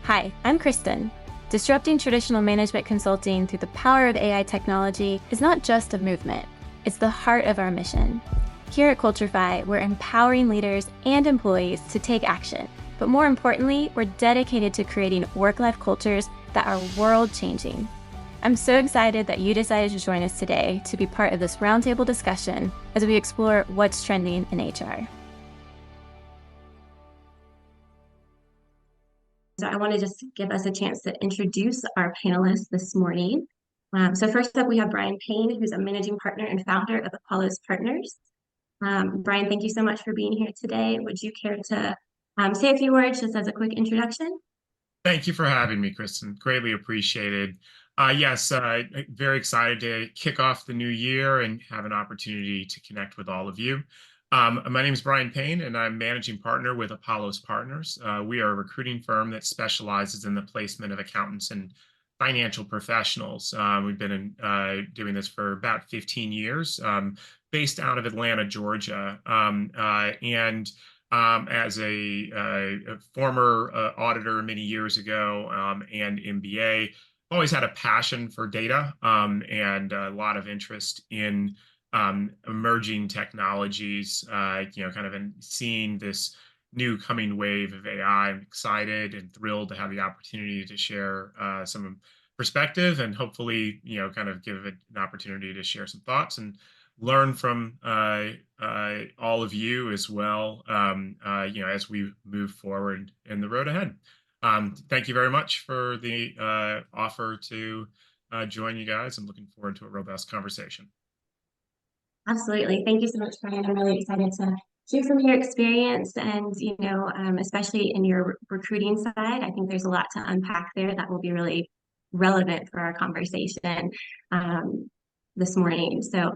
Hi, I'm Kristen. Disrupting traditional management consulting through the power of AI technology is not just a movement, it's the heart of our mission. Here at Culturefy, we're empowering leaders and employees to take action. But more importantly, we're dedicated to creating work-life cultures that are world-changing. I'm so excited that you decided to join us today to be part of this roundtable discussion as we explore what's trending in HR. So I want to just give us a chance to introduce our panelists this morning. So first up, we have Brian Payne, who's a managing partner and founder of Apollo's Partners. Brian, thank you so much for being here today. Would you care to say a few words just as a quick introduction? Thank you for having me, Kristen. Greatly appreciated. Yes, very excited to kick off the new year and have an opportunity to connect with all of you. My name is Brian Payne, and I'm managing partner with Apollo's Partners. We are a recruiting firm that specializes in the placement of accountants and financial professionals. We've been doing this for about 15 years, based out of Atlanta, Georgia. And as a former auditor many years ago and MBA, always had a passion for data and a lot of interest in emerging technologies, kind of in seeing this new coming wave of AI. I'm excited and thrilled to have the opportunity to share some perspective and hopefully, kind of give it an opportunity to share some thoughts and learn from all of you as well, as we move forward in the road ahead. Thank you very much for the offer to join you guys. I'm looking forward to a robust conversation. Absolutely. Thank you so much, Brian. I'm really excited to hear from your experience and, especially in your recruiting side. I think there's a lot to unpack there that will be really relevant for our conversation this morning. So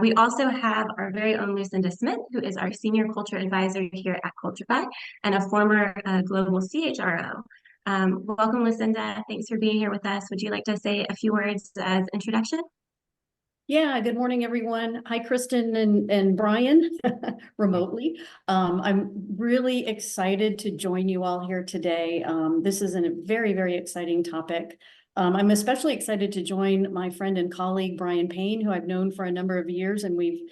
we also have our very own Lucinda Smith, who is our senior culture advisor here at Culturefy and a former global CHRO. Welcome, Lucinda. Thanks for being here with us. Would you like to say a few words as introduction? Yeah, good morning, everyone. Hi, Kristen and Brian, remotely. I'm really excited to join you all here today. This is a very, very exciting topic. I'm especially excited to join my friend and colleague, Brian Payne, who I've known for a number of years, and we've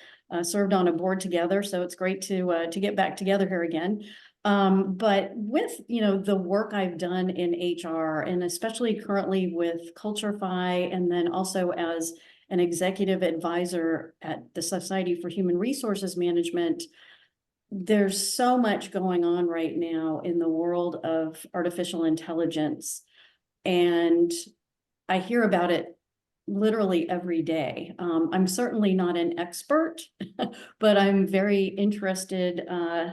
served on a board together. So it's great to get back together here again. But with, the work I've done in HR, and especially currently with Culturefy, and then also as an executive advisor at the Society for Human Resources Management, there's so much going on right now in the world of artificial intelligence. And I hear about it literally every day. I'm certainly not an expert, but I'm very interested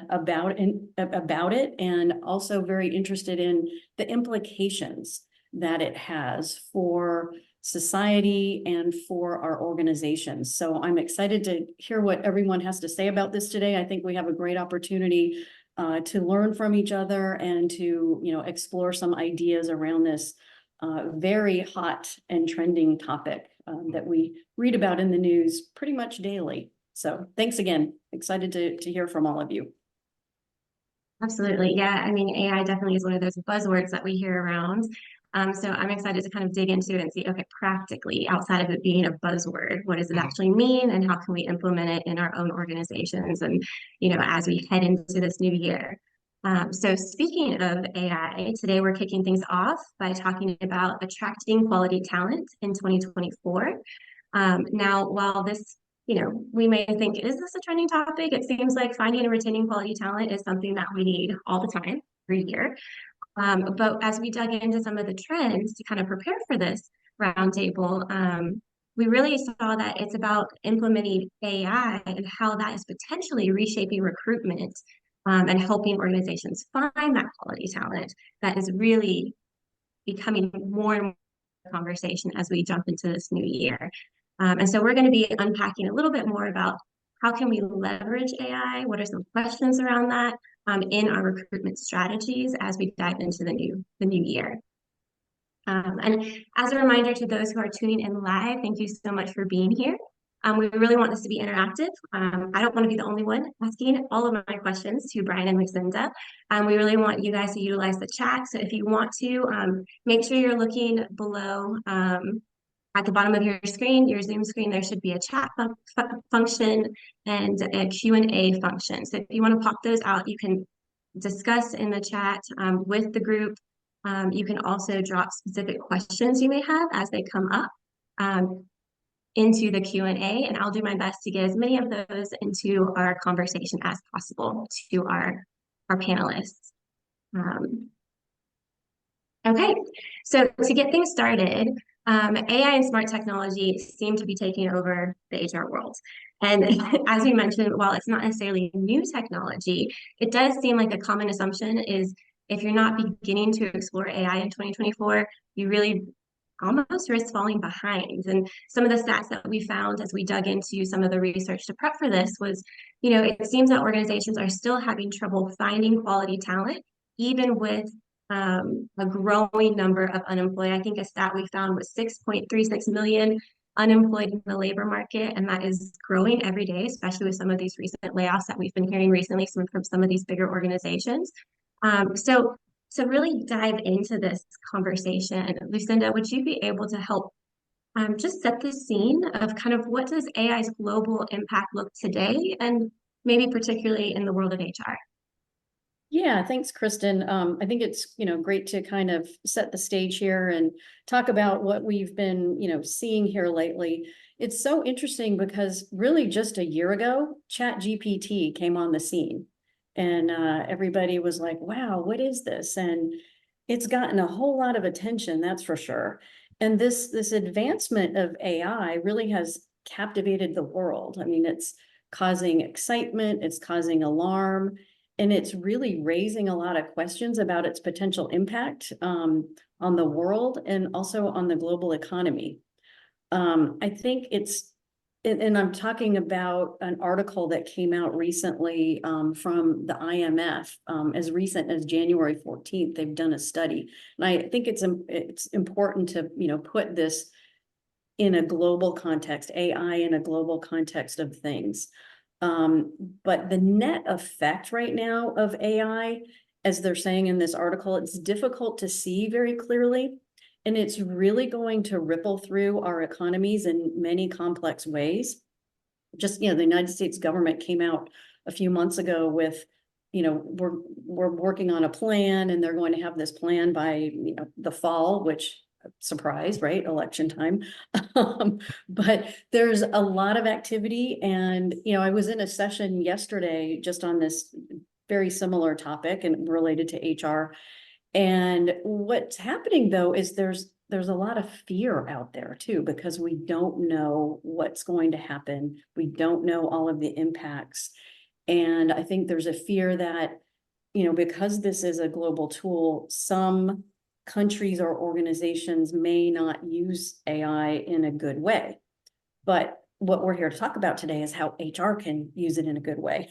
about it, and also very interested in the implications that it has for society and for our organizations. So I'm excited to hear what everyone has to say about this today. I think we have a great opportunity to learn from each other and to, explore some ideas around this very hot and trending topic that we read about in the news pretty much daily. So thanks again. Excited to hear from all of you. Absolutely. Yeah. I mean, AI definitely is one of those buzzwords that we hear around. So I'm excited to kind of dig into it and see, okay, practically outside of it being a buzzword, what does it actually mean and how can we implement it in our own organizations and, as we head into this new year. So speaking of AI, today we're kicking things off by talking about attracting quality talent in 2024. Now, while this we may think, is this a trending topic? It seems like finding and retaining quality talent is something that we need all the time, every year. But as we dug into some of the trends to kind of prepare for this roundtable, we really saw that it's about implementing AI and how that is potentially reshaping recruitment and helping organizations find that quality talent that is really becoming more and more conversation as we jump into this new year. And so we're going to be unpacking a little bit more about how can we leverage AI? What are some questions around that in our recruitment strategies as we dive into the new year? And as a reminder to those who are tuning in live, thank you so much for being here. We really want this to be interactive. I don't want to be the only one asking all of my questions to Brian and Lucinda. We really want you guys to utilize the chat. So if you want to, make sure you're looking below at the bottom of your screen, your Zoom screen, there should be a chat function and a Q&A function. So if you want to pop those out, you can discuss in the chat with the group. You can also drop specific questions you may have as they come up into the Q&A, and I'll do my best to get as many of those into our conversation as possible to our panelists. Okay, so to get things started, AI and smart technology seem to be taking over the HR world. And as we mentioned, while it's not necessarily new technology, it does seem like a common assumption is if you're not beginning to explore AI in 2024, you really almost risk falling behind. And some of the stats that we found as we dug into some of the research to prep for this was, it seems that organizations are still having trouble finding quality talent, even with a growing number of unemployed. I think a stat we found was 6.36 million unemployed in the labor market, and that is growing every day, especially with some of these recent layoffs that we've been hearing recently from some of these bigger organizations. So to really dive into this conversation, Lucinda, would you be able to help just set the scene of kind of what does AI's global impact look today, and maybe particularly in the world of HR? Yeah, thanks, Kristen. I think it's, great to kind of set the stage here and talk about what we've been, seeing here lately. It's so interesting because really just a year ago, ChatGPT came on the scene and everybody was like, wow, what is this? And it's gotten a whole lot of attention, that's for sure. And this advancement of AI really has captivated the world. I mean, it's causing excitement, it's causing alarm, and it's really raising a lot of questions about its potential impact on the world and also on the global economy. I think and I'm talking about an article that came out recently from the IMF, as recent as January 14th. They've done a study, and I think it's important to put this in a global context, AI in a global context of things. But the net effect right now of AI, as they're saying in this article, it's difficult to see very clearly. And it's really going to ripple through our economies in many complex ways. Just, the United States government came out a few months ago with, we're working on a plan, and they're going to have this plan by, the fall, which surprise, right? Election time. But there's a lot of activity. And, I was in a session yesterday just on this very similar topic and related to HR. And what's happening though is there's a lot of fear out there too, because we don't know what's going to happen. We don't know all of the impacts. And I think there's a fear that, because this is a global tool, some countries or organizations may not use AI in a good way. But what we're here to talk about today is how HR can use it in a good way.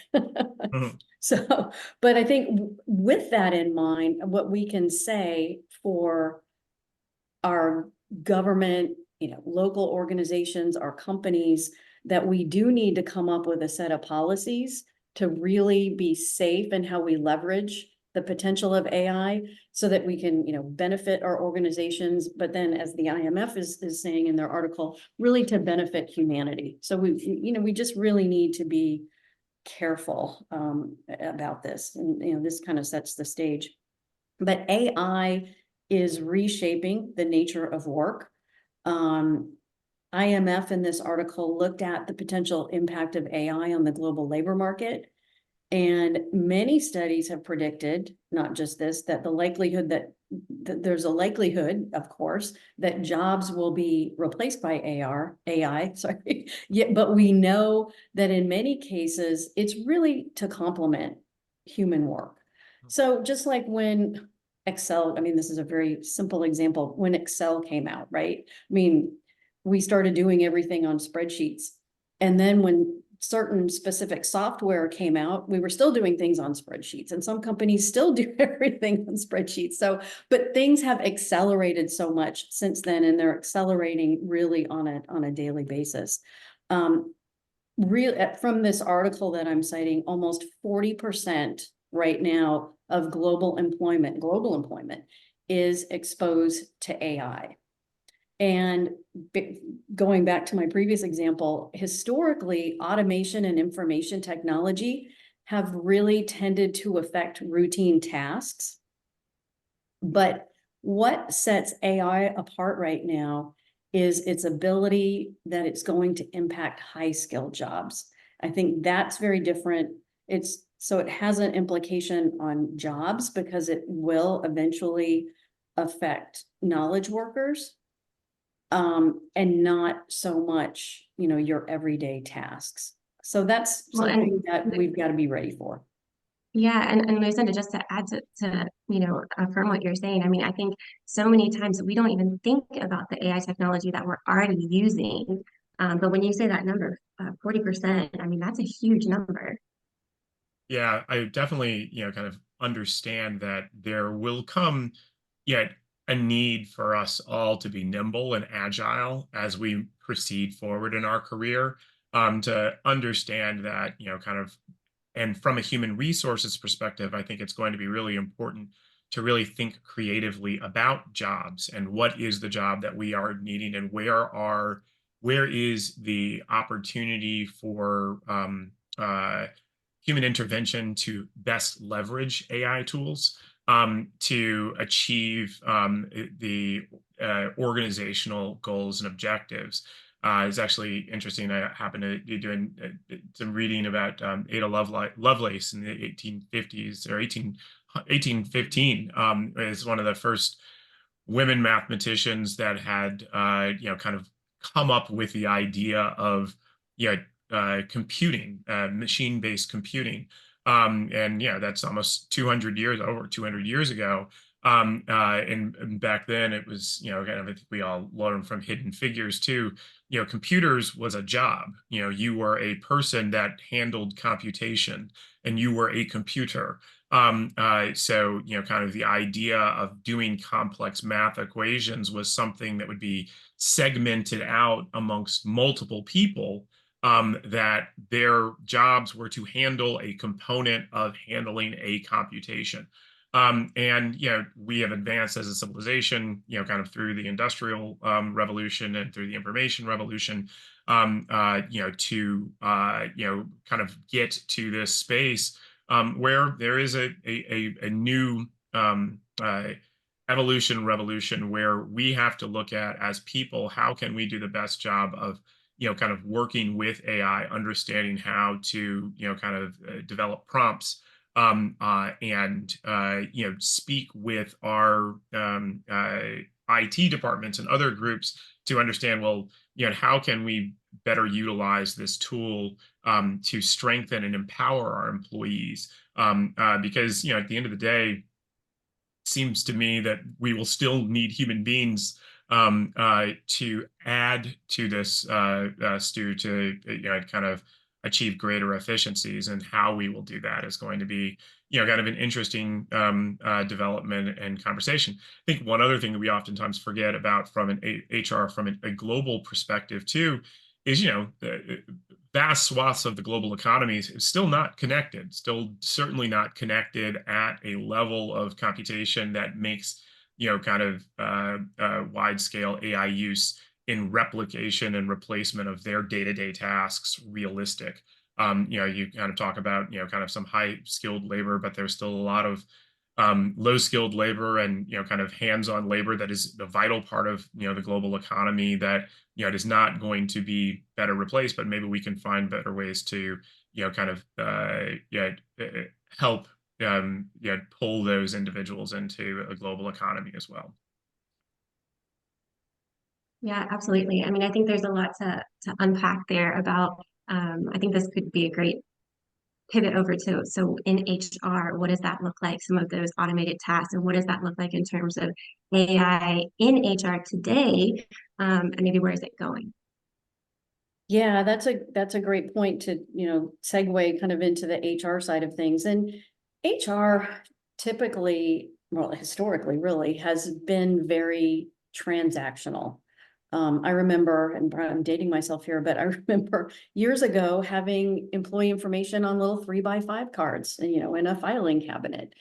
So, but I think with that in mind, what we can say for our government, local organizations, our companies, that we do need to come up with a set of policies to really be safe in how we leverage the potential of AI so that we can, benefit our organizations, but then as the IMF is saying in their article, really to benefit humanity. So we just really need to be careful about this. And, this kind of sets the stage. But AI is reshaping the nature of work. IMF in this article looked at the potential impact of AI on the global labor market. And many studies have predicted, not just this, that the likelihood that there's a likelihood, of course, that jobs will be replaced by AI, sorry. Yeah, but we know that in many cases, it's really to complement human work. So just like when Excel, I mean, this is a very simple example, when Excel came out, right? I mean, we started doing everything on spreadsheets. And then when certain specific software came out, we were still doing things on spreadsheets, and some companies still do everything on spreadsheets. So, but things have accelerated so much since then, and they're accelerating really on a daily basis. From this article that I'm citing, almost 40% right now of global employment is exposed to AI. And going back to my previous example, historically, automation and information technology have really tended to affect routine tasks. But what sets AI apart right now is its ability that it's going to impact high skill jobs. I think that's very different. So it has an implication on jobs because it will eventually affect knowledge workers, and not so much, your everyday tasks. So that's Well, something that we've got to be ready for. Yeah, and Lucinda, just to add to affirm what you're saying, I mean, I think so many times we don't even think about the AI technology that we're already using. But when you say that number, 40%, I mean, that's a huge number. Yeah, I definitely, kind of understand that there will come yet a need for us all to be nimble and agile as we proceed forward in our career. To understand that, kind of, and from a human resources perspective, I think it's going to be really important to really think creatively about jobs and what is the job that we are needing and where is the opportunity for human intervention to best leverage AI tools to achieve the organizational goals and objectives. It's actually interesting. I happened to be doing some reading about Ada Lovelace in the 1850s or 1815 is one of the first women mathematicians that had kind of come up with the idea of computing, machine-based computing. And that's almost 200 years, over 200 years ago. And back then it was, kind of, I think we all learned from Hidden Figures too, computers was a job. You were a person that handled computation and you were a computer. So, kind of the idea of doing complex math equations was something that would be segmented out amongst multiple people, that their jobs were to handle a component of handling a computation. And we have advanced as a civilization, kind of through the industrial revolution and through the information revolution, to kind of get to this space where there is a new evolution revolution where we have to look at as people, how can we do the best job of kind of working with AI, understanding how to kind of develop prompts, and speak with our IT departments and other groups to understand, well, how can we better utilize this tool to strengthen and empower our employees? Because at the end of the day, it seems to me that we will still need human beings to add to this stew to kind of achieve greater efficiencies, and how we will do that is going to be kind of an interesting development and conversation. I think one other thing that we oftentimes forget about from an HR, from a global perspective too, is the vast swaths of the global economy is still not connected, still certainly not connected at a level of computation that makes kind of wide scale AI use in replication and replacement of their day-to-day tasks realistic. You kind of talk about kind of some high skilled labor, but there's still a lot of low skilled labor and kind of hands-on labor that is a vital part of the global economy that it is not going to be better replaced, but maybe we can find better ways to kind of help pull those individuals into a global economy as well. Yeah, absolutely. I mean, I think there's a lot to unpack there about, I think this could be a great pivot over to, so in HR, what does that look like? Some of those automated tasks, and what does that look like in terms of AI in HR today? And maybe where is it going? Yeah, that's a great point to, segue kind of into the HR side of things. And HR typically, well, historically really has been very transactional. I remember, and I'm dating myself here, but I remember years ago having employee information on little 3x5 cards, in a filing cabinet.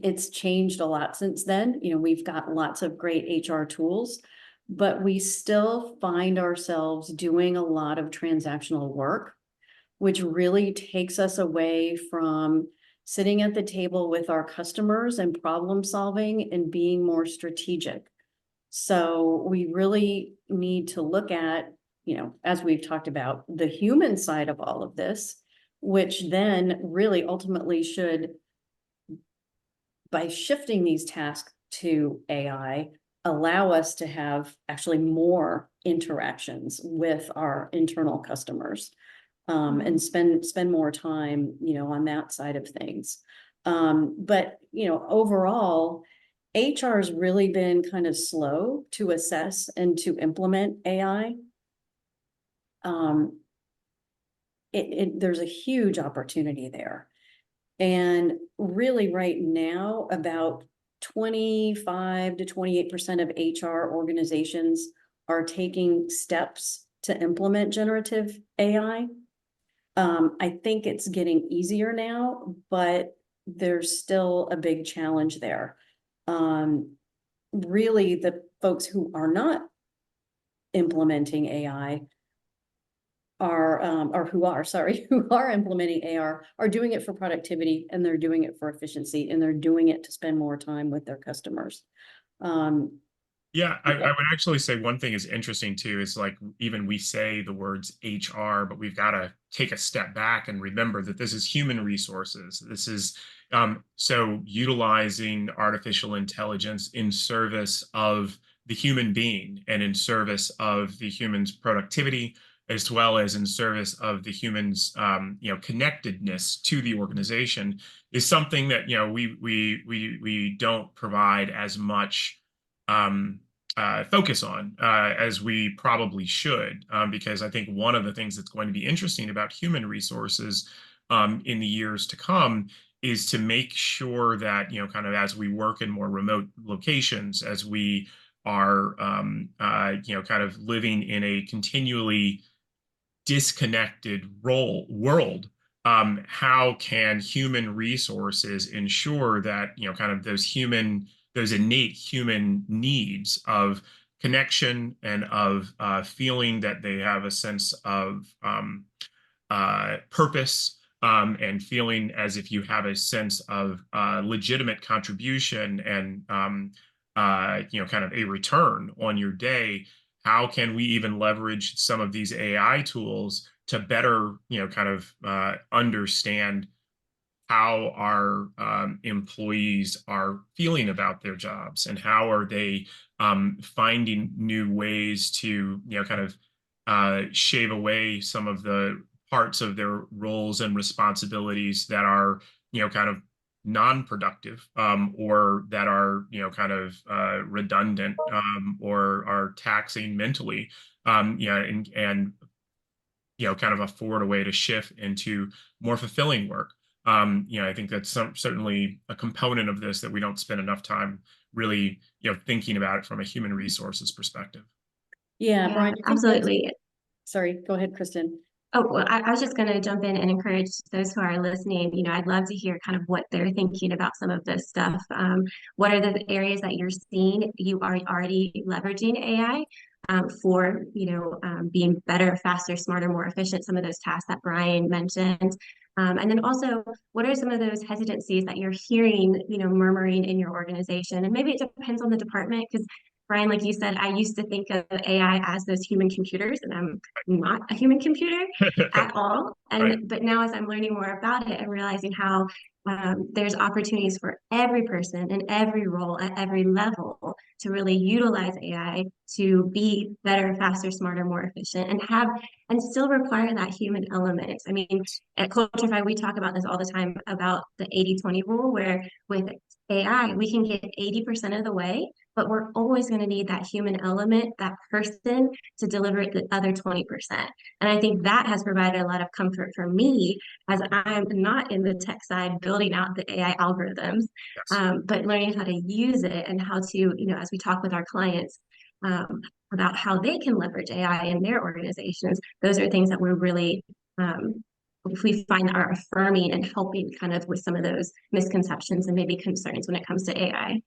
It's changed a lot since then. We've got lots of great HR tools, but we still find ourselves doing a lot of transactional work, which really takes us away from sitting at the table with our customers and problem solving and being more strategic. So we really need to look at, as we've talked about, the human side of all of this, which then really ultimately should, by shifting these tasks to AI, allow us to have actually more interactions with our internal customers, and spend more time, on that side of things. But, overall, HR has really been kind of slow to assess and to implement AI. There's a huge opportunity there. And really right now, about 25 to 28% of HR organizations are taking steps to implement generative AI. I think it's getting easier now, but there's still a big challenge there. Really, the folks who are not implementing AI who are implementing AI are doing it for productivity, and they're doing it for efficiency, and they're doing it to spend more time with their customers. Yeah, I would actually say one thing is interesting too, is like even we say the words HR, but we've got to take a step back and remember that this is human resources. This is so utilizing artificial intelligence in service of the human being and in service of the human's productivity, as well as in service of the human's connectedness to the organization, is something that we don't provide as much focus on as we probably should, because I think one of the things that's going to be interesting about human resources in the years to come is to make sure that, kind of as we work in more remote locations, as we are, kind of living in a continually disconnected world, how can human resources ensure that, kind of those innate human needs of connection and of feeling that they have a sense of purpose, and feeling as if you have a sense of legitimate contribution and kind of a return on your day. How can we even leverage some of these AI tools to better, kind of understand how our employees are feeling about their jobs, and how are they finding new ways to, kind of shave away some of the parts of their roles and responsibilities that are, kind of non-productive, or that are, kind of redundant, or are taxing mentally, and kind of afford a way to shift into more fulfilling work. I think that's certainly a component of this that we don't spend enough time really, thinking about it from a human resources perspective. Yeah, Brian, absolutely. Sorry, go ahead, Kristen. Oh, well, I was just going to jump in and encourage those who are listening. I'd love to hear kind of what they're thinking about some of this stuff. What are the areas that you're seeing you are already leveraging AI for, being better, faster, smarter, more efficient, some of those tasks that Brian mentioned. And then also, what are some of those hesitancies that you're hearing, murmuring in your organization? And maybe it depends on the department, because Brian, like you said, I used to think of AI as those human computers, and I'm not a human computer at all. And Right. but now, as I'm learning more about it, I'm realizing how there's opportunities for every person in every role at every level to really utilize AI to be better, faster, smarter, more efficient, and still require that human element. I mean, at Culturefy, we talk about this all the time about the 80-20 rule, where with AI, we can get 80% of the way, but we're always going to need that human element, that person to deliver the other 20%. And I think that has provided a lot of comfort for me, as I'm not in the tech side building out the AI algorithms, Yes. but learning how to use it and how to, as we talk with our clients, about how they can leverage AI in their organizations. Those are things that we're really, we find are affirming and helping kind of with some of those misconceptions and maybe concerns when it comes to AI.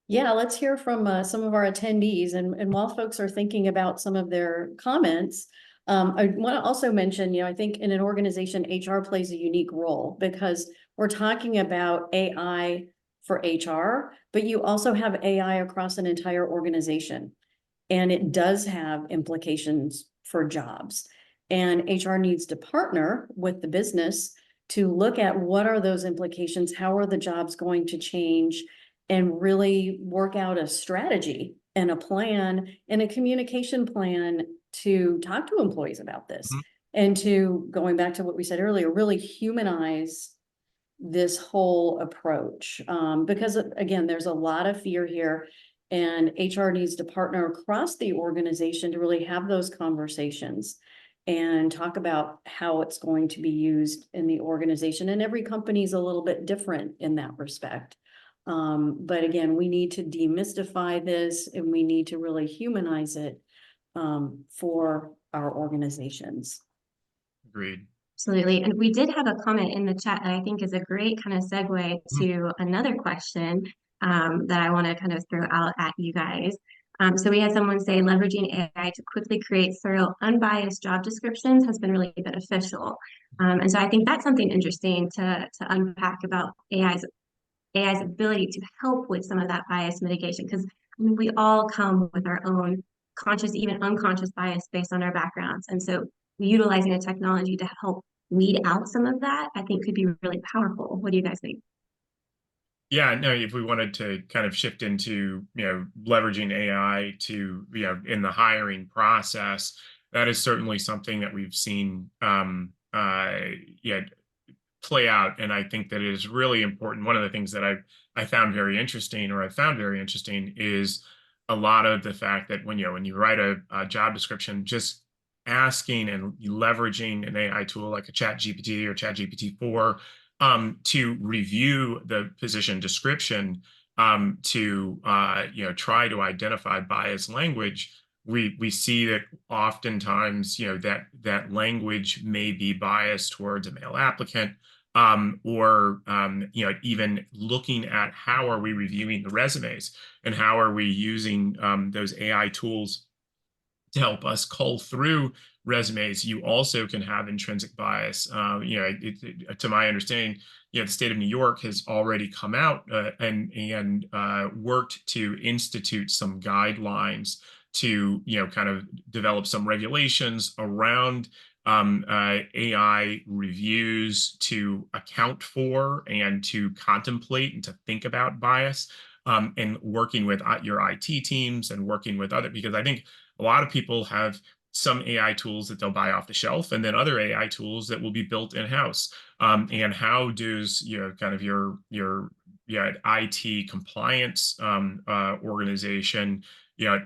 Yeah, let's hear from some of our attendees. And while folks are thinking about some of their comments, I want to also mention, I think in an organization, HR plays a unique role because we're talking about AI for HR, but you also have AI across an entire organization. And it does have implications for jobs. And HR needs to partner with the business to look at what are those implications, how are the jobs going to change, and really work out a strategy and a plan and a communication plan to talk to employees about this. And to, going back to what we said earlier, really humanize this whole approach. Because again, there's a lot of fear here, and HR needs to partner across the organization to really have those conversations and talk about how it's going to be used in the organization. And every company is a little bit different in that respect. But again, we need to demystify this, and we need to really humanize it for our organizations. Agreed. Absolutely. And we did have a comment in the chat that I think is a great kind of segue to another question that I want to kind of throw out at you guys. So we had someone say leveraging AI to quickly create thorough, unbiased job descriptions has been really beneficial. And so I think that's something interesting to unpack about AI's ability to help with some of that bias mitigation, because I mean, we all come with our own conscious, even unconscious bias based on our backgrounds. And so utilizing a technology to help weed out some of that, I think could be really powerful. What do you guys think? Yeah, no, if we wanted to kind of shift into, leveraging AI to, in the hiring process, that is certainly something that we've seen, play out. And I think that it is really important. One of the things that I found very interesting, or I found very interesting, is a lot of the fact that when you write a job description, just asking and leveraging an AI tool like a Chat GPT or Chat GPT-4 to review the position description, to try to identify biased language. We see that oftentimes that language may be biased towards a male applicant, or even looking at how are we reviewing the resumes and how are we using those AI tools to help us cull through resumes. You also can have intrinsic bias. To my understanding, the state of New York has already come out and worked to institute some guidelines to kind of develop some regulations around AI reviews to account for and to contemplate and to think about bias, and working with your IT teams and working with other, because I think a lot of people have some AI tools that they'll buy off the shelf, and then other AI tools that will be built in-house. And how does kind of your IT compliance organization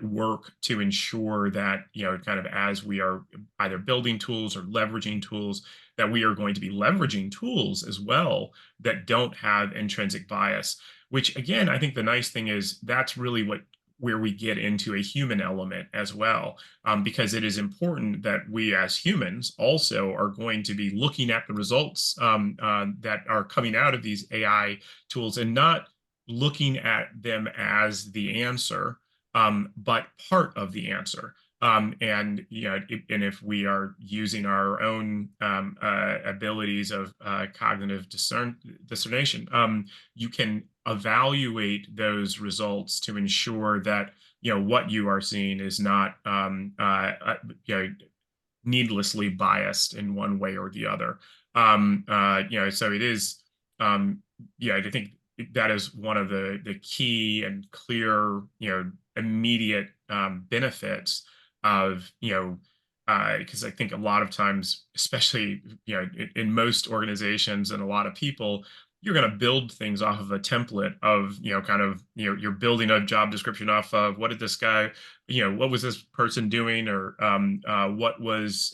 work to ensure that kind of as we are either building tools or leveraging tools, that we are going to be leveraging tools as well that don't have intrinsic bias. Which again, I think the nice thing is that's really where we get into a human element as well, because it is important that we as humans also are going to be looking at the results that are coming out of these AI tools, and not looking at them as the answer, but part of the answer. And if we are using our own abilities of cognitive discernation, you can evaluate those results to ensure that what you are seeing is not needlessly biased in one way or the other. So it is, I think that is one of the key and clear, immediate benefits of, because I think a lot of times, especially, in most organizations and a lot of people, you're going to build things off of a template of, kind of, you're building a job description off of what did this guy, what was this person doing, or what was,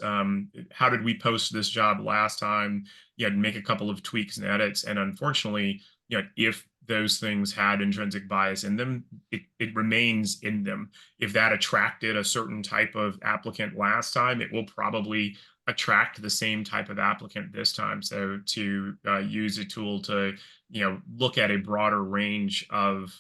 how did we post this job last time? You had to make a couple of tweaks and edits. And unfortunately, if those things had intrinsic bias in them, it remains in them. If that attracted a certain type of applicant last time, it will probably attract the same type of applicant this time. So to use a tool to, look at a broader range of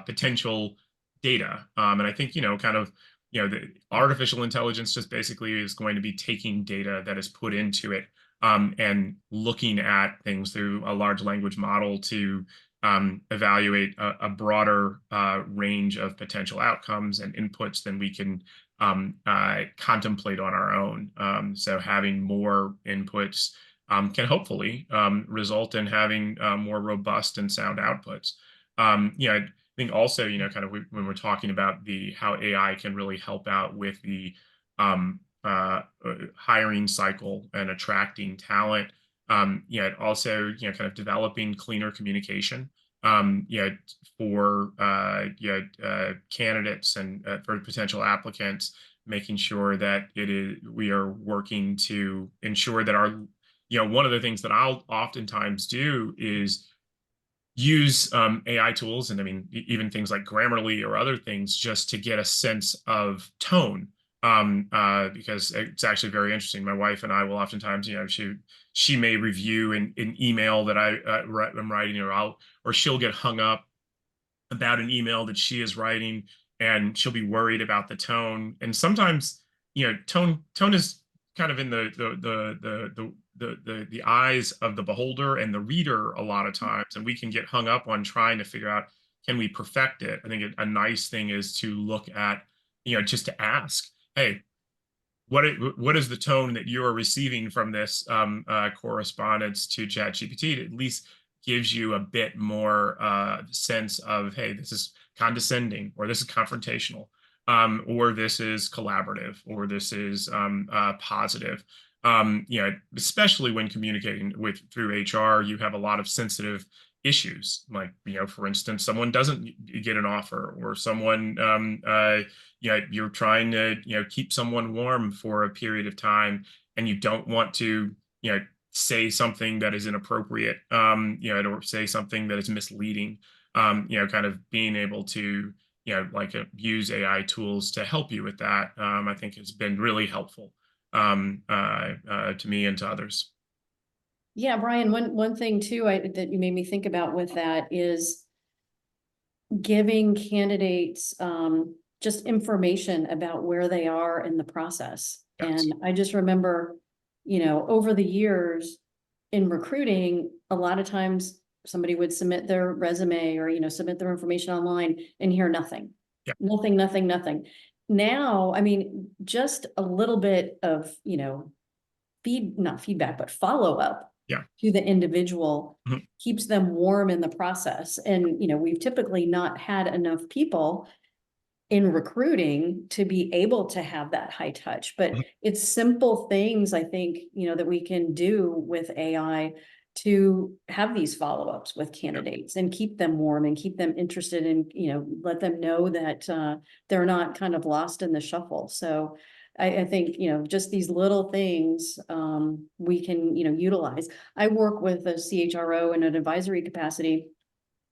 potential data. And I think, kind of, the artificial intelligence just basically is going to be taking data that is put into it, and looking at things through a large language model to evaluate a broader range of potential outcomes and inputs than we can contemplate on our own. So having more inputs can hopefully result in having more robust and sound outputs. I think also, kind of when we're talking about how AI can really help out with the hiring cycle and attracting talent, also, kind of developing cleaner communication, for candidates and for potential applicants, making sure that we are working to ensure that one of the things that I'll oftentimes do is use AI tools, and I mean, even things like Grammarly or other things, just to get a sense of tone. Because it's actually very interesting. My wife and I will oftentimes, she may review an email that I'm writing, or she'll get hung up about an email that she is writing, and she'll be worried about the tone. And sometimes, tone is kind of in the eyes of the beholder and the reader a lot of times, and we can get hung up on trying to figure out, can we perfect it? I think a nice thing is to look at, just to ask, hey, what is the tone that you are receiving from this correspondence to ChatGPT? It at least gives you a bit more sense of, hey, this is condescending, or this is confrontational, or this is collaborative, or this is positive. Especially when communicating through HR, you have a lot of sensitive issues. Like, for instance, someone doesn't get an offer, or someone, you're trying to, keep someone warm for a period of time, and you don't want to, say something that is inappropriate, or say something that is misleading. Kind of being able to, use AI tools to help you with that, I think has been really helpful to me and to others. Yeah, Brian, one thing too, that you made me think about with that is giving candidates just information about where they are in the process. Yes. And I just remember, over the years in recruiting, a lot of times somebody would submit their resume, or, submit their information online and hear nothing. Yeah. Nothing. Now, I mean, just a little bit of, not feedback, but follow up to the individual keeps them warm in the process. And, we've typically not had enough people in recruiting to be able to have that high touch, but it's simple things, I think, that we can do with AI to have these follow-ups with candidates and keep them warm and keep them interested in, let them know that they're not kind of lost in the shuffle. So I think, just these little things we can, utilize. I work with a CHRO in an advisory capacity,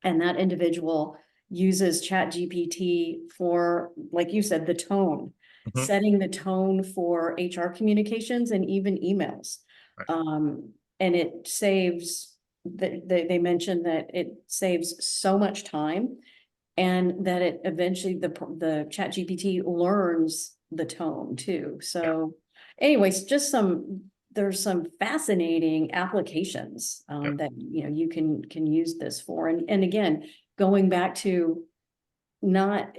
and that individual uses ChatGPT for, like you said, the tone, setting the tone for HR communications and even emails. Right. And it saves, they mentioned that it saves so much time, and that it eventually, the ChatGPT learns the tone too. So anyways, there's some fascinating applications that, you can use this for. And again, going back to not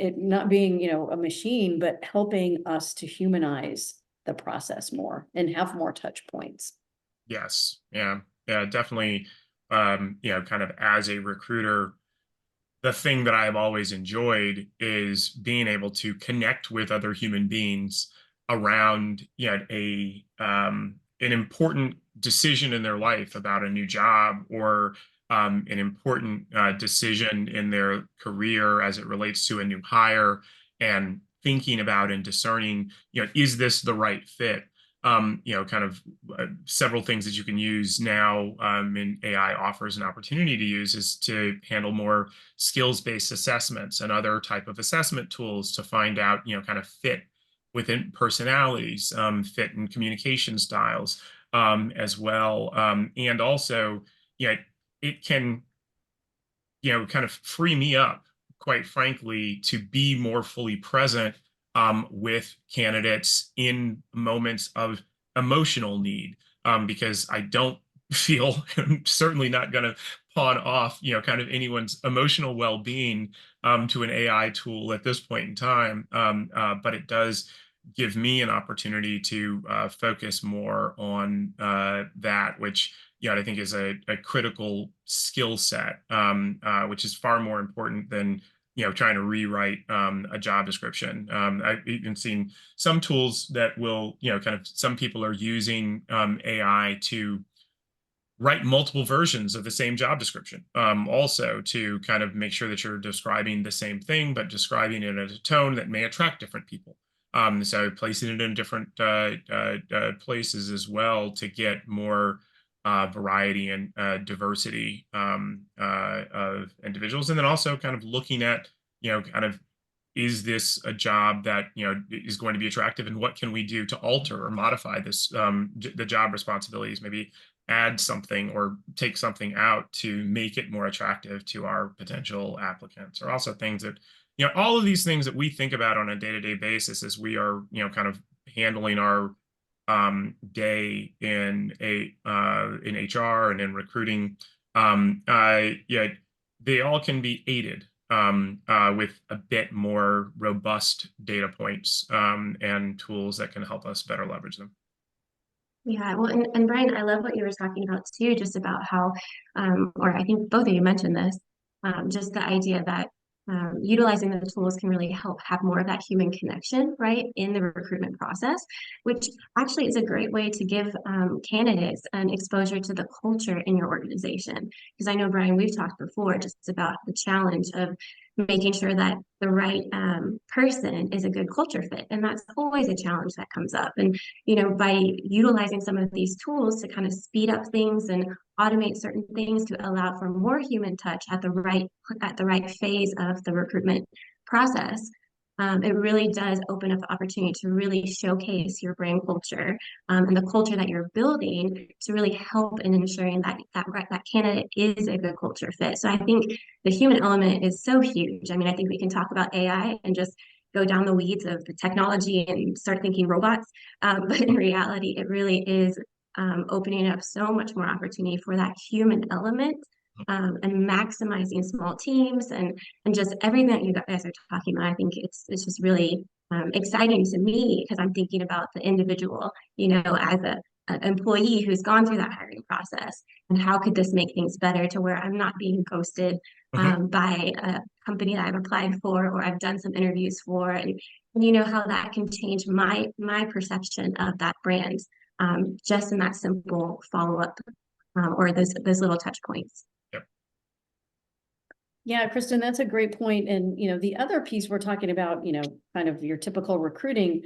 being, a machine, but helping us to humanize the process more and have more touch points. Yes. Yeah. Yeah, definitely. Kind of as a recruiter, the thing that I have always enjoyed is being able to connect with other human beings around, an important decision in their life about a new job, or an important decision in their career as it relates to a new hire, and thinking about and discerning, is this the right fit? kind of several things that you can use now, and AI offers an opportunity to use, is to handle more skills-based assessments and other type of assessment tools to find out, kind of fit within personalities, fit in communication styles, as well. And also, yeah, it can, kind of free me up, quite frankly, to be more fully present, with candidates in moments of emotional need, because I don't feel, I'm certainly not going to pawn off, kind of anyone's emotional well-being, to an AI tool at this point in time. But it does give me an opportunity to focus more on that, which, I think is a critical skill set, which is far more important than, trying to rewrite a job description. I've even seen some tools that will, kind of, some people are using AI to write multiple versions of the same job description, also to kind of make sure that you're describing the same thing, but describing it at a tone that may attract different people. So placing it in different places as well to get more variety and diversity, of individuals. And then also kind of looking at, kind of, is this a job that, is going to be attractive, and what can we do to alter or modify this, the job responsibilities, maybe add something or take something out to make it more attractive to our potential applicants, or also things that, all of these things that we think about on a day-to-day basis as we are, kind of handling our day in HR and in recruiting. Yeah, they all can be aided, with a bit more robust data points, and tools that can help us better leverage them. Yeah, well, and Brian, I love what you were talking about too, just about how, or I think both of you mentioned this, just the idea that utilizing the tools can really help have more of that human connection, right, in the recruitment process, which actually is a great way to give candidates an exposure to the culture in your organization. Because I know, Brian, we've talked before just about the challenge of making sure that the right person is a good culture fit. And that's always a challenge that comes up. And by utilizing some of these tools to kind of speed up things and automate certain things to allow for more human touch at the right phase of the recruitment process, it really does open up the opportunity to really showcase your brand culture, and the culture that you're building to really help in ensuring that candidate is a good culture fit. So I think the human element is so huge. I mean, I think we can talk about AI and just go down the weeds of the technology and start thinking robots. But in reality, it really is opening up so much more opportunity for that human element, and maximizing small teams and just everything that you guys are talking about. I think it's just really exciting to me because I'm thinking about the individual, as an employee who's gone through that hiring process, and how could this make things better to where I'm not being ghosted by a company that I've applied for or I've done some interviews for, and how that can change my perception of that brand, just in that simple follow-up, or those little touch points. Yeah, Kristen, that's a great point. And, the other piece we're talking about, kind of your typical recruiting,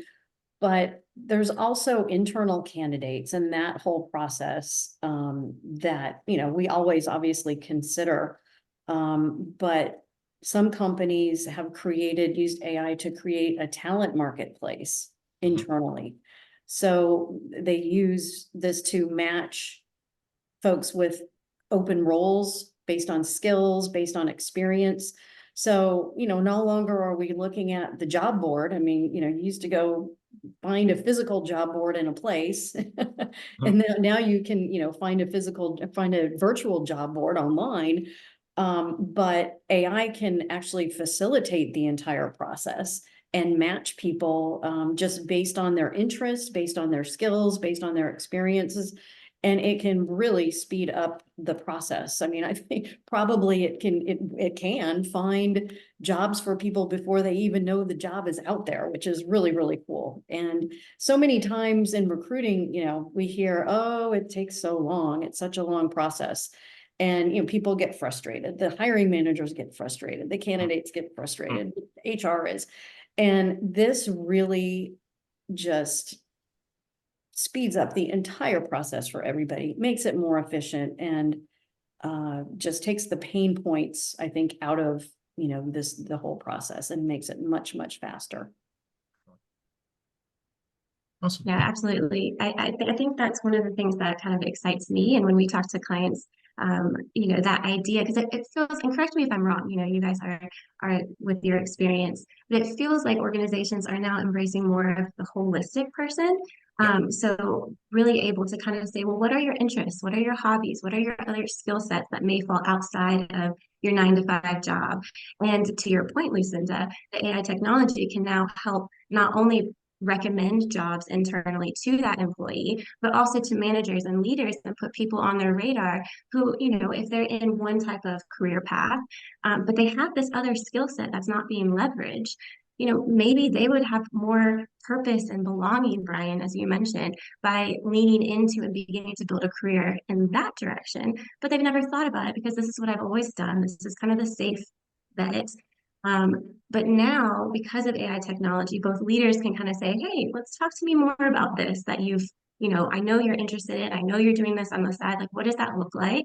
but there's also internal candidates and that whole process, that, we always obviously consider. But some companies have used AI to create a talent marketplace internally. So they use this to match folks with open roles based on skills, based on experience. So, no longer are we looking at the job board. I mean, you used to go find a physical job board in a place. And then now you can, find a virtual job board online. But AI can actually facilitate the entire process and match people, just based on their interests, based on their skills, based on their experiences. And it can really speed up the process. I mean, I think probably it can find jobs for people before they even know the job is out there, which is really, really cool. And so many times in recruiting, we hear, oh, it takes so long. It's such a long process. And, people get frustrated. The hiring managers get frustrated. The candidates get frustrated. HR is. And this really just speeds up the entire process for everybody, makes it more efficient, and just takes the pain points, I think, out of, the whole process, and makes it much, much faster. Awesome. Yeah, absolutely. I think that's one of the things that kind of excites me. And when we talk to clients, that idea, because it feels, and correct me if I'm wrong, you guys are with your experience, but it feels like organizations are now embracing more of the holistic person. Yeah. So really able to kind of say, well, what are your interests? What are your hobbies? What are your other skill sets that may fall outside of your 9 to 5 job? And to your point, Lucinda, the AI technology can now help not only recommend jobs internally to that employee, but also to managers and leaders, and put people on their radar who, if they're in one type of career path, but they have this other skill set that's not being leveraged, maybe they would have more purpose and belonging, Brian, as you mentioned, by leaning into and beginning to build a career in that direction. But they've never thought about it because this is what I've always done. This is kind of the safe bet. But now, because of AI technology, both leaders can kind of say, hey, let's talk to me more about this that I know you're interested in. I know you're doing this on the side. Like, what does that look like?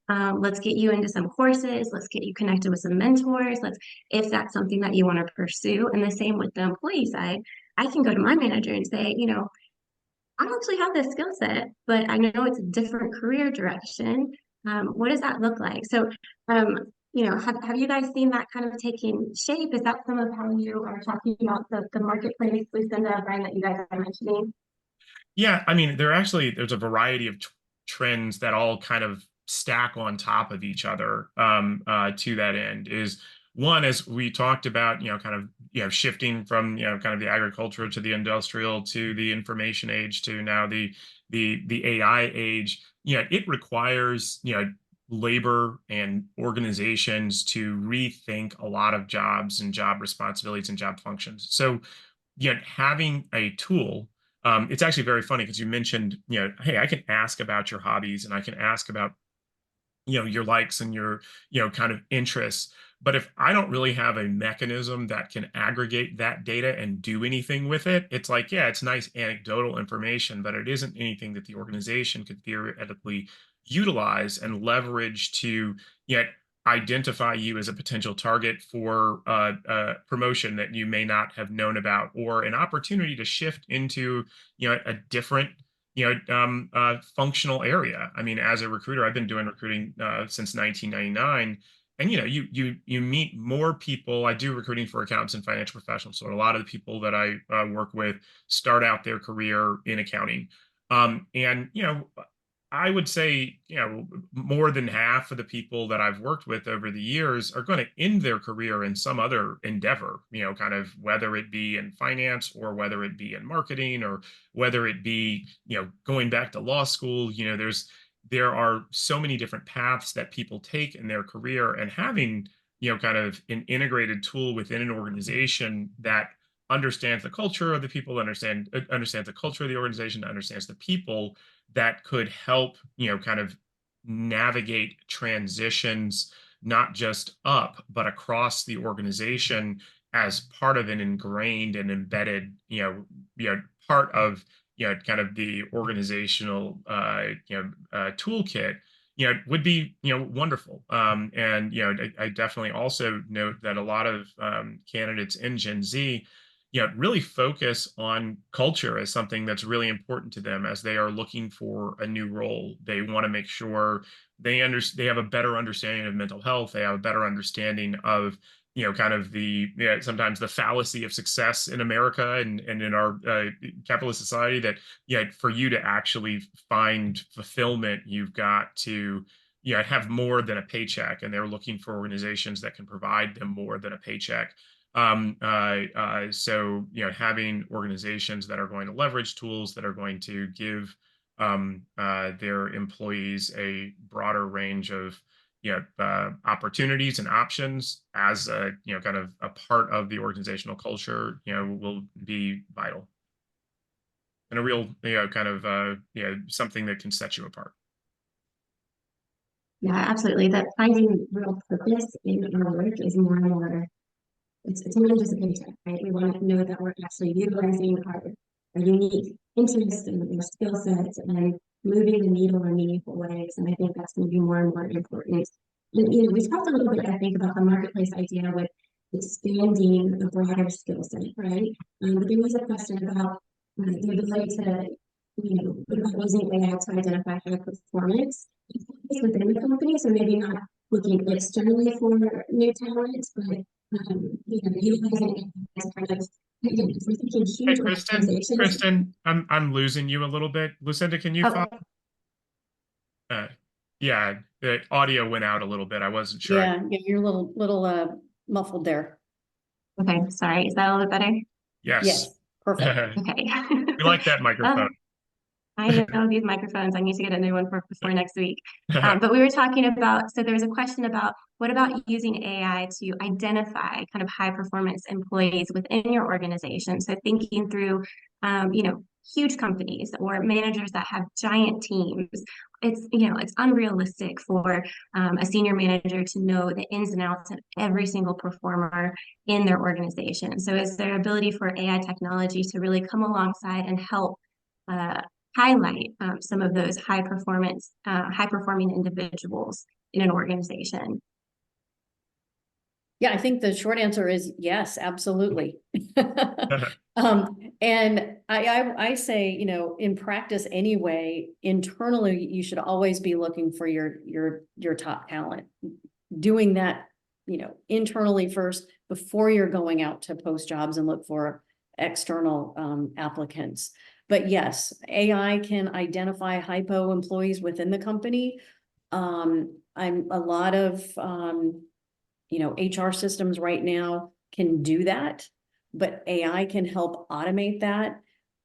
Let's get you into some courses. Let's get you connected with some mentors. If that's something that you want to pursue. And the same with the employee side. I can go to my manager and say, I actually have this skill set, but I know it's a different career direction. What does that look like? So, have you guys seen that kind of taking shape? Is that some of how you are talking about the marketplace, Lucinda, Brian, that you guys are mentioning? Yeah, I mean, there's a variety of trends that all kind of stack on top of each other to that end. Is one, as we talked about, kind of, shifting from, kind of the agricultural to the industrial to the information age to now the AI age. It requires, labor and organizations to rethink a lot of jobs and job responsibilities and job functions. So, having a tool, it's actually very funny because you mentioned, hey, I can ask about your hobbies and I can ask about, your likes and your, kind of interests. But if I don't really have a mechanism that can aggregate that data and do anything with it, it's like, yeah, it's nice anecdotal information, but it isn't anything that the organization could theoretically utilize and leverage to, identify you as a potential target for promotion that you may not have known about, or an opportunity to shift into, a different, functional area. I mean, as a recruiter, I've been doing recruiting since 1999, and you meet more people. I do recruiting for accountants and financial professionals, so a lot of the people that I work with start out their career in accounting, and I would say, more than half of the people that I've worked with over the years are going to end their career in some other endeavor, kind of whether it be in finance or whether it be in marketing or whether it be, going back to law school. There are so many different paths that people take in their career, and having, kind of an integrated tool within an organization that understands the culture of the people, understands the culture of the organization, understands the people, that could help, kind of navigate transitions, not just up, but across the organization as part of an ingrained and embedded, part of, kind of the organizational, toolkit, would be, wonderful. And, I definitely also note that a lot of candidates in Gen Z, really focus on culture as something that's really important to them as they are looking for a new role. They want to make sure they have a better understanding of mental health. They have a better understanding of, kind of sometimes the fallacy of success in America and in our capitalist society, that, for you to actually find fulfillment, you've got to, have more than a paycheck. And they're looking for organizations that can provide them more than a paycheck. So, having organizations that are going to leverage tools that are going to give their employees a broader range of, opportunities and options as a, kind of a part of the organizational culture, will be vital, and a real, kind of, something that can set you apart. Yeah, absolutely. That finding real purpose in our work is more and more. It's more than just a paycheck, right? We want to know that we're actually utilizing our unique interest and their skill sets and moving the needle in meaningful ways. And I think that's going to be more and more important. And, we talked a little bit, I think, about the marketplace idea with expanding the broader skill set, right? But there was a question about the ability to, what about using AI to identify high performance within the company. So maybe not looking externally for new talent, but utilizing AI as kind of, again, if we're thinking Hey, huge Kristen, organizations. Kristen, I'm losing you a little bit. Lucinda, can you Oh, follow? Yeah, the audio went out a little bit. I wasn't sure. Yeah, you're a little muffled there. okay, sorry. Is that a little bit better? Yes. Yes, perfect. Okay. We like that microphone. I know these microphones. I need to get a new one before next week. But we were talking about, so there was a question about what about using AI to identify kind of high performance employees within your organization? So thinking through, huge companies or managers that have giant teams. It's unrealistic for a senior manager to know the ins and outs of every single performer in their organization. So is there ability for AI technology to really come alongside and help uh, highlight some of those high performing individuals in an organization? Yeah, I think the short answer is yes, absolutely. And I say, in practice anyway, internally, you should always be looking for your top talent. Doing that, internally first before you're going out to post jobs and look for external applicants. But yes, AI can identify hypo employees within the company. I'm a lot of HR systems right now can do that, but AI can help automate that.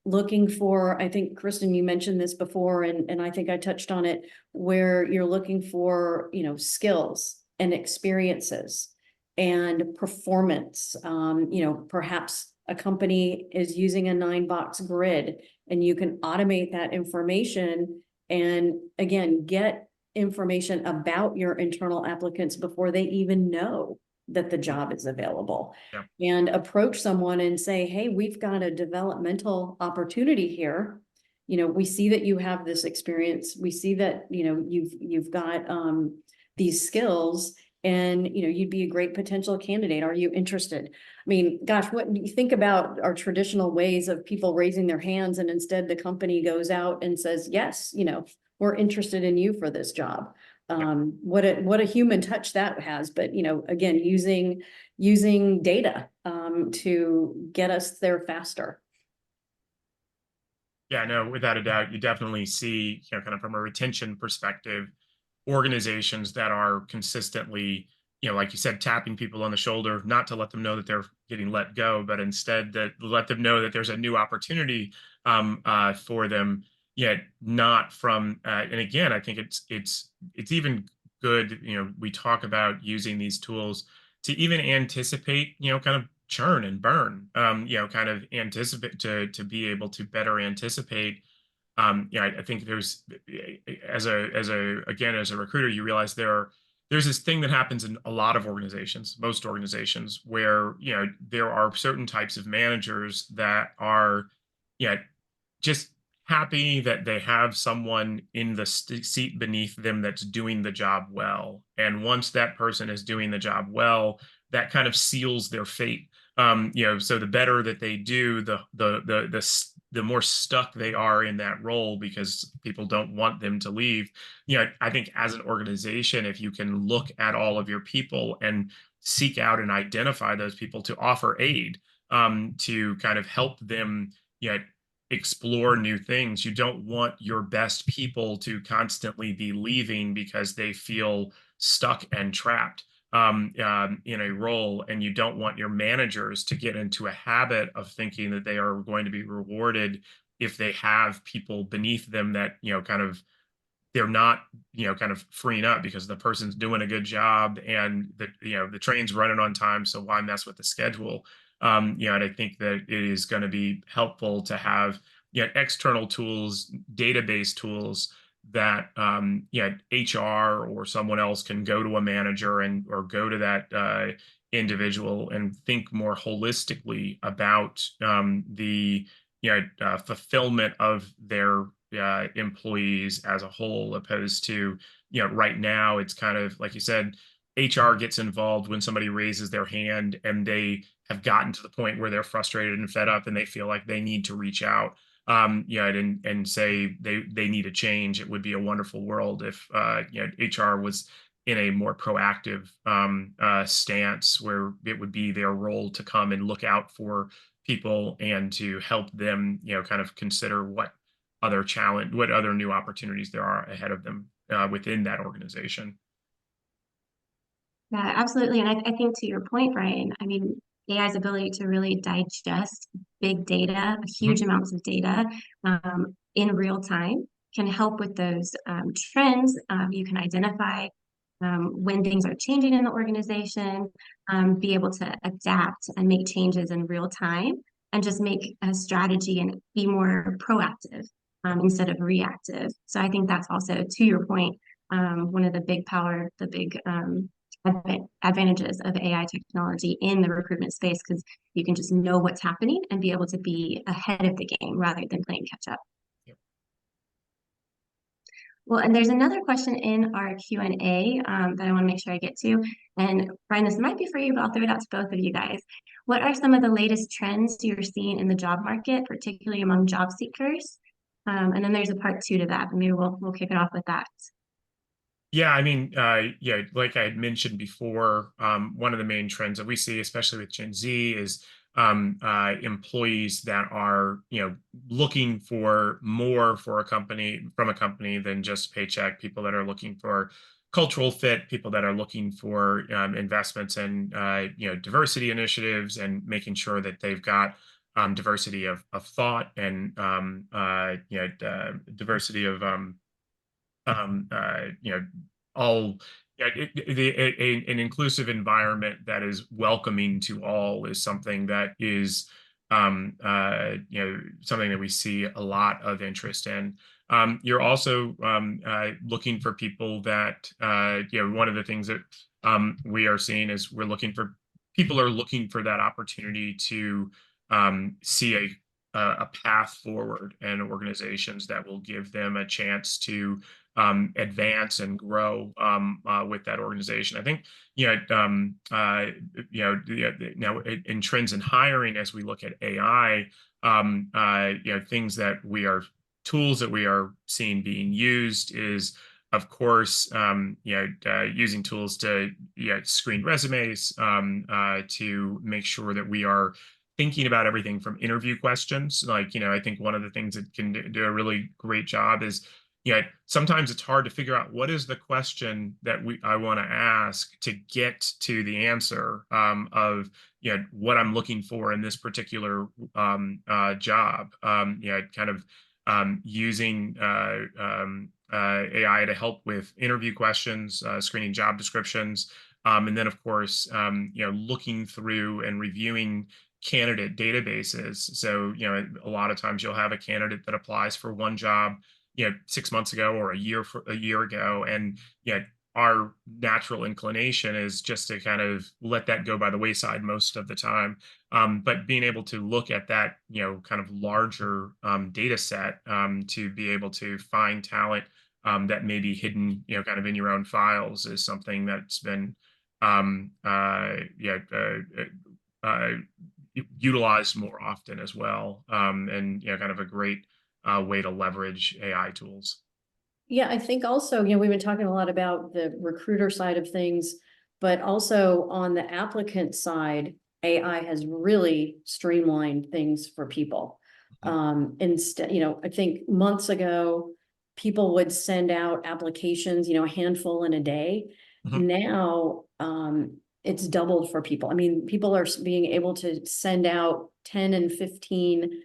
Looking for, I think, Kristen, you mentioned this before, and I think I touched on it, where you're looking for, skills and experiences and performance. Perhaps a company is using a 9-box grid and you can automate that information and again, get information about your internal applicants before they even know that the job is available. Yeah. And approach someone and say, hey, we've got a developmental opportunity here. We see that you have this experience. We see that, you've got these skills and, you'd be a great potential candidate. Are you interested? I mean, gosh, what do you think about our traditional ways of people raising their hands and instead the company goes out and says, yes, we're interested in you for this job. What a human touch that has, but again, using data to get us there faster. Yeah, no, without a doubt, you definitely see, kind of from a retention perspective, organizations that are consistently, like you said, tapping people on the shoulder, not to let them know that they're getting let go, but instead that let them know that there's a new opportunity for them. Yet not from, and again, I think it's even good. We talk about using these tools to even anticipate, kind of churn and burn. Kind of anticipate to be able to better anticipate. I think there's as a recruiter, you realize there's this thing that happens in a lot of organizations, most organizations, where there are certain types of managers that are just happy that they have someone in the seat beneath them that's doing the job well. And once that person is doing the job well, that kind of seals their fate. So the better that they do, the more stuck they are in that role because people don't want them to leave. I think as an organization, if you can look at all of your people and seek out and identify those people to offer aid, to kind of help them, explore new things. You don't want your best people to constantly be leaving because they feel stuck and trapped in a role, and you don't want your managers to get into a habit of thinking that they are going to be rewarded if they have people beneath them that kind of they're not kind of freeing up because the person's doing a good job and the train's running on time, so why mess with the schedule? And I think that it is going to be helpful to have external tools, database tools that HR or someone else can go to a manager and or go to that individual and think more holistically about the fulfillment of their employees as a whole, opposed to, right now it's kind of like you said, HR gets involved when somebody raises their hand and they have gotten to the point where they're frustrated and fed up and they feel like they need to reach out, and say they need a change. It would be a wonderful world if HR was in a more proactive stance, where it would be their role to come and look out for people and to help them, kind of consider what other new opportunities there are ahead of them within that organization. Yeah, absolutely. And I think to your point, Brian, I mean, AI's ability to really digest big data, huge Mhm. amounts of data in real time can help with those trends. You can identify when things are changing in the organization, be able to adapt and make changes in real time, and just make a strategy and be more proactive instead of reactive. So I think that's also, to your point, one of the big advantages of AI technology in the recruitment space, because you can just know what's happening and be able to be ahead of the game rather than playing catch up. Yep. Well, and there's another question in our Q&A that I want to make sure I get to. And Brian, this might be for you, but I'll throw it out to both of you guys. What are some of the latest trends you're seeing in the job market, particularly among job seekers? And then there's a part two to that, but maybe we'll kick it off with that. Yeah, I mean, like I had mentioned before, one of the main trends that we see, especially with Gen Z, is employees that are, looking for more from a company than just paycheck. People that are looking for cultural fit, people that are looking for investments in, diversity initiatives, and making sure that they've got diversity of thought, and diversity of all an inclusive environment that is welcoming to all is something that is something that we see a lot of interest in. You're also looking for people that one of the things that we are seeing is people are looking for that opportunity to see a path forward, and organizations that will give them a chance to advance and grow with that organization. I think now in trends in hiring, as we look at AI, things that tools that we are seeing being used is, of course, using tools to screen resumes, to make sure that we are thinking about everything from interview questions. Like, I think one of the things that can do a really great job is, sometimes it's hard to figure out what is the question that I want to ask to get to the answer of what I'm looking for in this particular job. Kind of using AI to help with interview questions, screening job descriptions, and then of course looking through and reviewing candidate databases. So a lot of times you'll have a candidate that applies for one job 6 months ago or a year ago, and our natural inclination is just to kind of let that go by the wayside most of the time. But being able to look at that kind of larger data set, to be able to find talent that may be hidden kind of in your own files, is something that's been utilized more often as well, and kind of a great way to leverage AI tools. Yeah, I think also, we've been talking a lot about the recruiter side of things, but also on the applicant side, AI has really streamlined things for people. Instead, I think months ago, people would send out applications, a handful in a day. Mhm. Now, it's doubled for people. I mean, people are being able to send out 10 and 15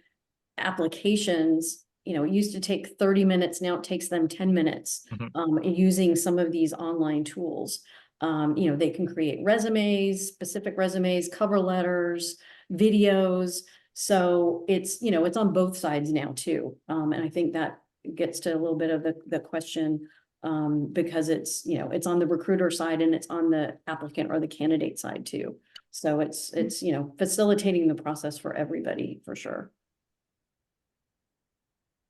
applications. It used to take 30 minutes. Now it takes them 10 minutes, Mhm. using some of these online tools. They can create resumes, specific resumes, cover letters, videos. So it's on both sides now too. And I think that gets to a little bit of the question, because it's on the recruiter side and it's on the applicant or the candidate side too. So it's facilitating the process for everybody for sure.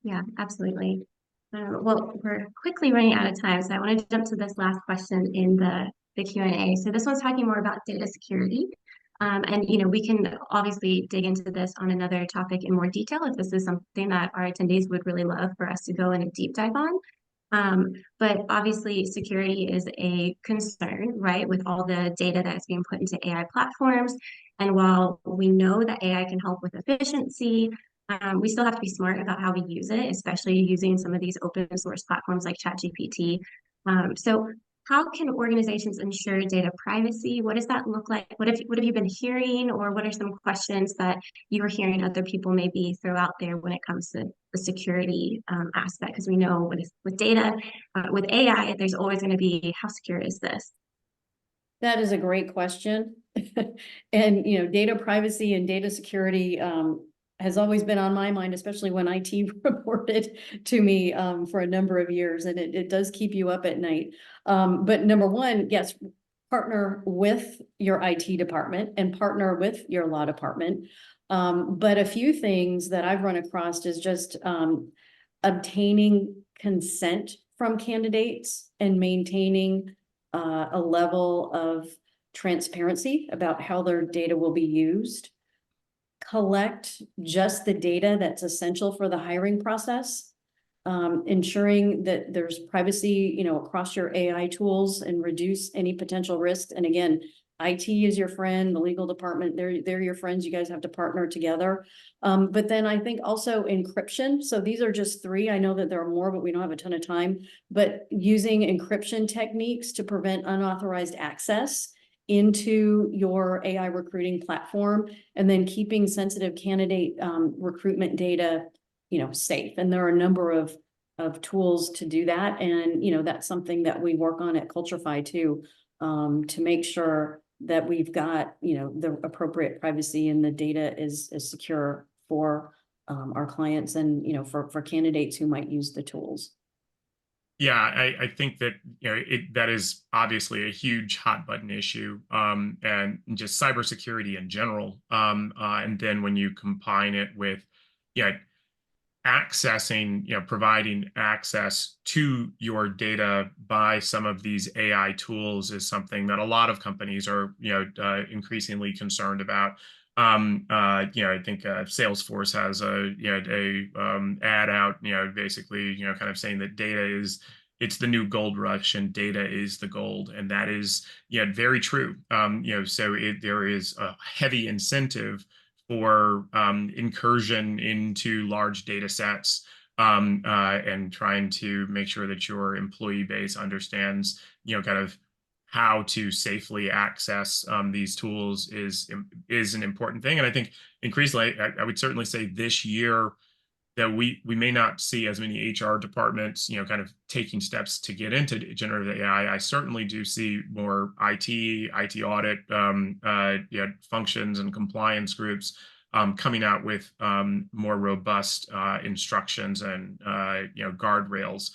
Yeah, absolutely. Well, we're quickly running out of time, so I want to jump to this last question in the Q&A. So this one's talking more about data security. And we can obviously dig into this on another topic in more detail if this is something that our attendees would really love for us to go in a deep dive on. But obviously, security is a concern, right, with all the data that's being put into AI platforms. And while we know that AI can help with efficiency, we still have to be smart about how we use it, especially using some of these open source platforms like ChatGPT. So how can organizations ensure data privacy? What does that look like? What have you been hearing, or what are some questions that you are hearing other people maybe throw out there when it comes to the security aspect? Because we know with data, with AI, there's always going to be how secure is this? That is a great question. And, data privacy and data security has always been on my mind, especially when IT reported to me for a number of years, and it does keep you up at night. But number one, yes, partner with your IT department and partner with your law department. But a few things that I've run across is just obtaining consent from candidates and maintaining a level of transparency about how their data will be used. Collect just the data that's essential for the hiring process, ensuring that there's privacy, across your AI tools and reduce any potential risks. And again, IT is your friend, the legal department, they're your friends. You guys have to partner together. But then I think also encryption. So these are just three. I know that there are more, but we don't have a ton of time. But using encryption techniques to prevent unauthorized access into your AI recruiting platform, and then keeping sensitive candidate recruitment data, safe. And there are a number of tools to do that. And, that's something that we work on at Culturefy too, to make sure that we've got, the appropriate privacy and the data is secure for our clients and, for candidates who might use the tools. Yeah, I think that that is obviously a huge hot button issue, and just cybersecurity in general. And then when you combine it with, yeah, accessing, providing access to your data by some of these AI tools is something that a lot of companies are, increasingly concerned about. I think Salesforce has a ad out, basically, kind of saying that it's the new gold rush and data is the gold, and that is, very true. So there is a heavy incentive for incursion into large data sets, and trying to make sure that your employee base understands, kind of how to safely access these tools is an important thing. And I think increasingly, I would certainly say this year that we may not see as many HR departments, kind of taking steps to get into generative AI. I certainly do see more IT audit, functions and compliance groups coming out with more robust instructions and guardrails,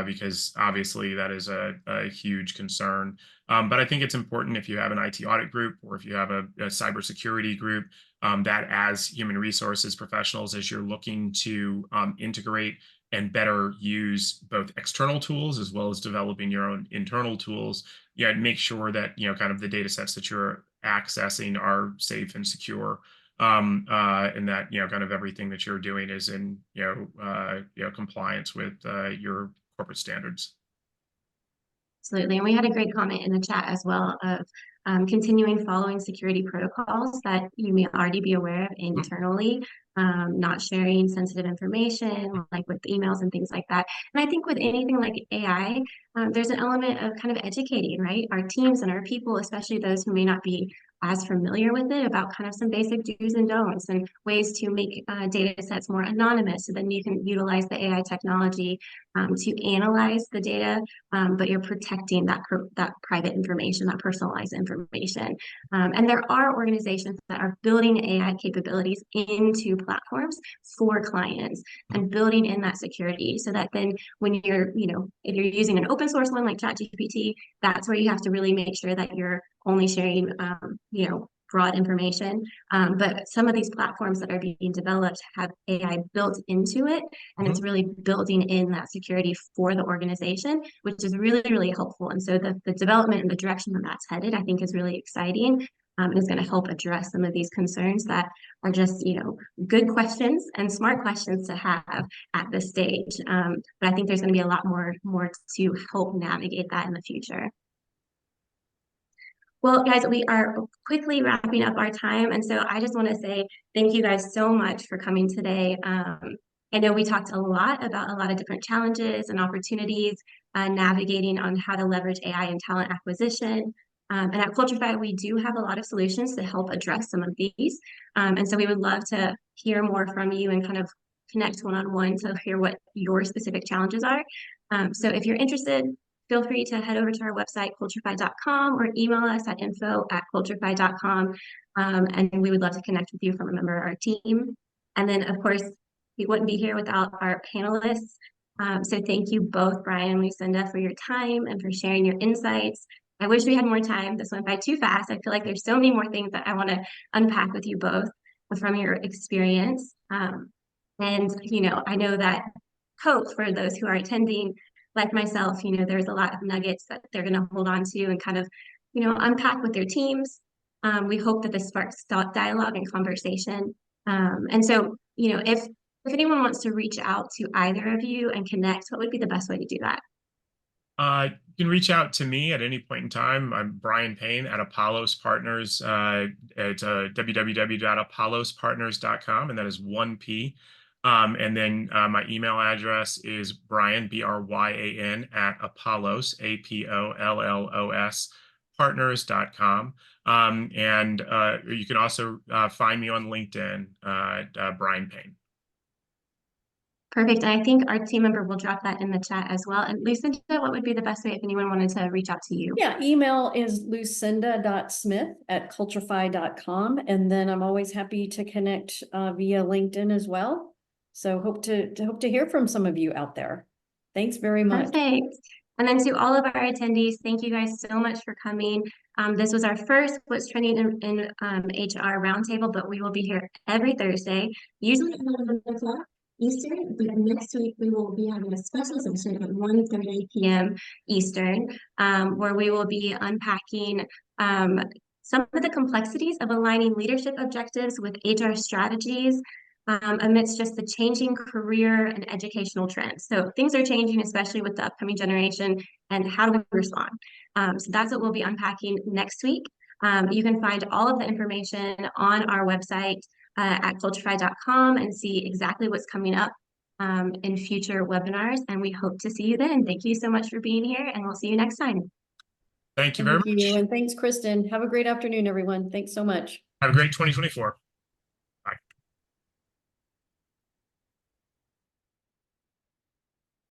because obviously that is a huge concern. But I think it's important if you have an IT audit group or if you have a cybersecurity group, that as human resources professionals, as you're looking to integrate and better use both external tools as well as developing your own internal tools, make sure that kind of the data sets that you're accessing are safe and secure, and that kind of everything that you're doing is in compliance with your corporate standards. Absolutely. And we had a great comment in the chat as well of continuing following security protocols that you may already be aware of internally, not sharing sensitive information like with emails and things like that. And I think with anything like AI, there's an element of kind of educating, right? Our teams and our people, especially those who may not be as familiar with it, about kind of some basic do's and don'ts and ways to make data sets more anonymous. So then you can utilize the AI technology to analyze the data, but you're protecting that private information, that personalized information. And there are organizations that are building AI capabilities into platforms for clients and building in that security so that then when you're, if you're using an open source one like ChatGPT, that's where you have to really make sure that you're only sharing, broad information. But some of these platforms that are being developed have AI built into it, and it's really building in that security for the organization, which is really, really helpful. And so the development and the direction that that's headed, I think, is really exciting. And is going to help address some of these concerns that are just, good questions and smart questions to have at this stage. But I think there's going to be a lot more to help navigate that in the future. Well, guys, we are quickly wrapping up our time. And so I just want to say thank you guys so much for coming today. I know we talked a lot about a lot of different challenges and opportunities, navigating on how to leverage AI in talent acquisition. And at Culturefy, we do have a lot of solutions to help address some of these. And so we would love to hear more from you and kind of connect one-on-one to hear what your specific challenges are. So if you're interested, feel free to head over to our website, culturefy.com, or email us at info@culturefy.com. And we would love to connect with you from a member of our team. And then, of course, we wouldn't be here without our panelists. So thank you both, Brian and Lucinda, for your time and for sharing your insights. I wish we had more time. This went by too fast. I feel like there's so many more things that I want to unpack with you both from your experience. And, I know that hope for those who are attending, like myself, there's a lot of nuggets that they're going to hold on to and kind of, unpack with their teams. We hope that this sparks dialogue and conversation. And so, if anyone wants to reach out to either of you and connect, what would be the best way to do that? You can reach out to me at any point in time. I'm Brian Payne at Apollos Partners at www.apollospartners.com, and that is 1P. And then my email address is Brian, BRYAN, at Apollos, APOLLOS, partners.com. And you can also find me on LinkedIn, Brian Payne. Perfect. And I think our team member will drop that in the chat as well. And Lucinda, what would be the best way if anyone wanted to reach out to you? Yeah, email is lucinda.smith@culturefy.com. And then I'm always happy to connect via LinkedIn as well. So hope to hear from some of you out there. Thanks very much. Perfect. And then to all of our attendees, thank you guys so much for coming. This was our first What's Trending in HR roundtable, but we will be here every Thursday, usually at 11 o'clock Eastern, but next week we will be having a special session at 1:30 p.m. Eastern, where we will be unpacking some of the complexities of aligning leadership objectives with HR strategies amidst just the changing career and educational trends. So things are changing, especially with the upcoming generation, and how do we respond? So that's what we'll be unpacking next week. You can find all of the information on our website at culturefy.com and see exactly what's coming up in future webinars. And we hope to see you then. Thank you so much for being here, and we'll see you next time. Thank you very much. And thanks, Kristen. Have a great afternoon, everyone. Thanks so much. Have a great 2024.